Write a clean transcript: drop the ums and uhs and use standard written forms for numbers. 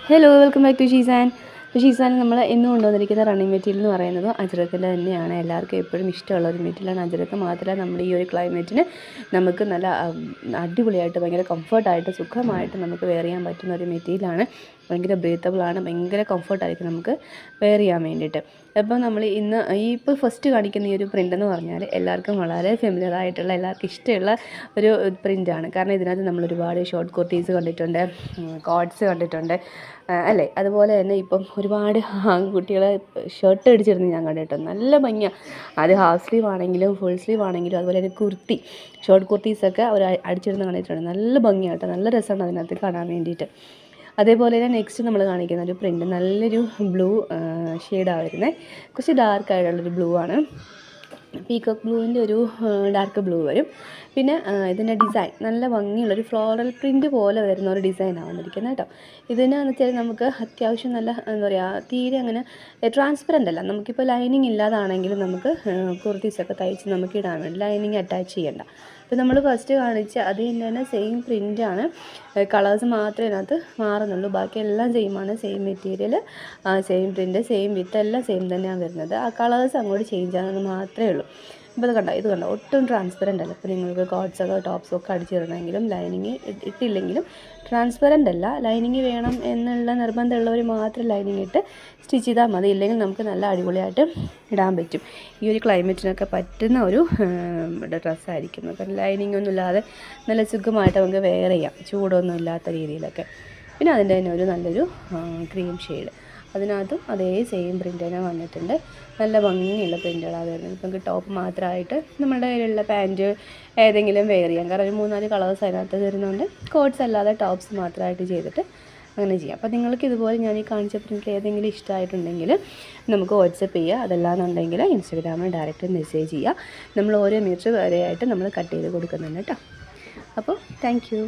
Hello, welcome back to ഷീസാൻ. ഷീസാൻ നമ്മൾ ഇന്ന് കൊണ്ടുവന്നിരിക്കുന്ന റണ്ണിങ് മെറ്റീരിയൽ എന്ന് പറയുന്നത് അജ്രക്കിൻ്റെ തന്നെയാണ്. എല്ലാവർക്കും എപ്പോഴും ഇഷ്ടമുള്ള ഒരു മെറ്റീരിയലാണ് അജ്രക്ക്. മാത്രമല്ല നമ്മുടെ ഈ ഒരു ക്ലൈമറ്റിന് നമുക്ക് നല്ല അടിപൊളിയായിട്ട് ഭയങ്കര കംഫർട്ടായിട്ട് സുഖമായിട്ട് നമുക്ക് വെയർ ചെയ്യാൻ പറ്റുന്ന ഒരു മെറ്റീരിയലാണ്. ഭയങ്കര ബ്രീത്തബിളാണ്, ഭയങ്കര കംഫർട്ടായിരിക്കും നമുക്ക് വെയർ ചെയ്യാൻ വേണ്ടിയിട്ട്. അപ്പോൾ നമ്മൾ ഇന്ന് ഇപ്പോൾ ഫസ്റ്റ് കാണിക്കുന്ന ഈ ഒരു പ്രിൻ്റ് എന്ന് പറഞ്ഞാൽ എല്ലാവർക്കും വളരെ ഫെമിലിയർ ആയിട്ടുള്ള, എല്ലാവർക്കും ഇഷ്ടമുള്ള ഒരു പ്രിൻ്റാണ്. കാരണം ഇതിനകത്ത് നമ്മൾ ഒരുപാട് ഷോർട്ട് കുർത്തീസ് കണ്ടിട്ടുണ്ട്, കോട്ട്സ് കണ്ടിട്ടുണ്ട് അല്ലേ. അതുപോലെ തന്നെ ഇപ്പം ഒരുപാട് ആൺകുട്ടികളെ ഷർട്ട് അടിച്ചിരുന്ന് ഞാൻ കണ്ടിട്ടുണ്ട്. നല്ല ഭംഗിയാണ്. അത് ഹാഫ് സ്ലീവ് ആണെങ്കിലും ഫുൾ സ്ലീവ് ആണെങ്കിലും അതുപോലെ തന്നെ കുർത്തി, ഷോർട്ട് കുർത്തീസൊക്കെ അവർ അടിച്ചിരുന്ന് കണ്ടിട്ടുണ്ട്. നല്ല ഭംഗിയാട്ടോ, നല്ല രസമാണ് അതിനകത്ത് കാണാൻ വേണ്ടിയിട്ട്. അതേപോലെ തന്നെ നെക്സ്റ്റ് നമ്മൾ കാണിക്കുന്ന ഒരു പ്രിൻ്റ് നല്ലൊരു ബ്ലൂ ഷെയ്ഡാണ് വരുന്നത്. കുറച്ച് ഡാർക്കായിട്ടുള്ളൊരു ബ്ലൂ ആണ്. പീക്കോക്ക് ബ്ലൂവിൻ്റെ ഒരു ഡാർക്ക് ബ്ലൂ വരും. പിന്നെ ഇതിൻ്റെ ഡിസൈൻ നല്ല ഭംഗിയുള്ളൊരു ഫ്ലോറൽ പ്രിൻ്റ് പോലെ വരുന്ന ഒരു ഡിസൈനാണ് വന്നിരിക്കുന്നത് കേട്ടോ. ഇതിനെന്ന് വെച്ചാൽ നമുക്ക് അത്യാവശ്യം നല്ല എന്താ പറയുക, തീരെ അങ്ങനെ ട്രാൻസ്പെറൻ്റ് അല്ല. നമുക്കിപ്പോൾ ലൈനിങ് ഇല്ലാതാണെങ്കിലും നമുക്ക് കുർത്തീസൊക്കെ തയ്ച്ച് നമുക്ക് ഇടാൻ വേണ്ടി ലൈനിങ് അറ്റാച്ച് ചെയ്യേണ്ട. ഇപ്പോൾ നമ്മൾ ഫസ്റ്റ് കാണിച്ച അത് തന്നെ സെയിം പ്രിൻ്റാണ്, കളേഴ്സ് മാത്രമേ ഇതിനകത്ത് മാറുന്നുള്ളൂ. ബാക്കി എല്ലാം സെയിമാണ്. Same material, same print, same with എല്ലാം സെയിം തന്നെയാണ് വരുന്നത്. ആ കളേഴ്സ് അങ്ങോട്ട് ചേഞ്ച് ആണെന്ന് മാത്രമേ ഉള്ളൂ. ഇപ്പോൾ ഇത് കണ്ടോ ഒട്ടും ട്രാൻസ്പെറൻ്റ് അല്ല. ഇപ്പോൾ നിങ്ങൾക്ക് കോട്ട്സൊക്കെ ടോപ്സൊക്കെ അടിച്ചിടണമെങ്കിലും ലൈനിങ് ഇട്ടില്ലെങ്കിലും ട്രാൻസ്പെറൻ്റ് അല്ല. ലൈനിങ് വേണം എന്നുള്ള നിർബന്ധമുള്ളവർ മാത്രം ലൈനിങ് ഇട്ട് സ്റ്റിച്ച് ചെയ്താൽ മതി. ഇല്ലെങ്കിൽ നമുക്ക് നല്ല അടിപൊളിയായിട്ട് ഇടാൻ പറ്റും. ഈ ഒരു ക്ലൈമറ്റിനൊക്കെ പറ്റുന്ന ഒരു ഡ്രസ്സായിരിക്കും. കാരണം ലൈനിങ് ഒന്നും ഇല്ലാതെ നല്ല സുഖമായിട്ട് നമുക്ക് വെയർ ചെയ്യാം, ചൂടൊന്നും ഇല്ലാത്ത രീതിയിലൊക്കെ. പിന്നെ അതിൻ്റെ തന്നെ ഒരു നല്ലൊരു ക്രീം ഷെയ്ഡ്, അതിനകത്തും അതേ സെയിം പ്രിൻ്റ് തന്നെ വന്നിട്ടുണ്ട്. നല്ല ഭംഗിയുള്ള പ്രിൻ്റുകളാണ് വരുന്നത്. ഇപ്പം നമുക്ക് ടോപ്പ് മാത്രമായിട്ട് നമ്മുടെ കയ്യിലുള്ള പാൻറ്റ് ഏതെങ്കിലും വെയർ ചെയ്യാം. കാരണം ഒരു 3-4 കളേഴ്സ് അതിനകത്ത് വരുന്നുണ്ട്. കോട്ട്സ് അല്ലാതെ ടോപ്സ് മാത്രമായിട്ട് ചെയ്തിട്ട് അങ്ങനെ ചെയ്യാം. അപ്പോൾ നിങ്ങൾക്ക് ഇതുപോലെ ഞാൻ ഈ കാണിച്ച പ്രിൻ്റിൽ ഏതെങ്കിലും ഇഷ്ടമായിട്ടുണ്ടെങ്കിൽ നമുക്ക് വാട്സപ്പ് ചെയ്യുക. അതല്ലാന്നുണ്ടെങ്കിൽ ഇൻസ്റ്റാഗ്രാമിൽ ഡയറക്റ്റ് മെസ്സേജ് ചെയ്യുക. നമ്മൾ ഓരോ മീറ്റർ വരെയായിട്ട് നമ്മൾ കട്ട് ചെയ്ത് കൊടുക്കുന്നുണ്ട് കേട്ടോ. അപ്പോൾ താങ്ക് യു.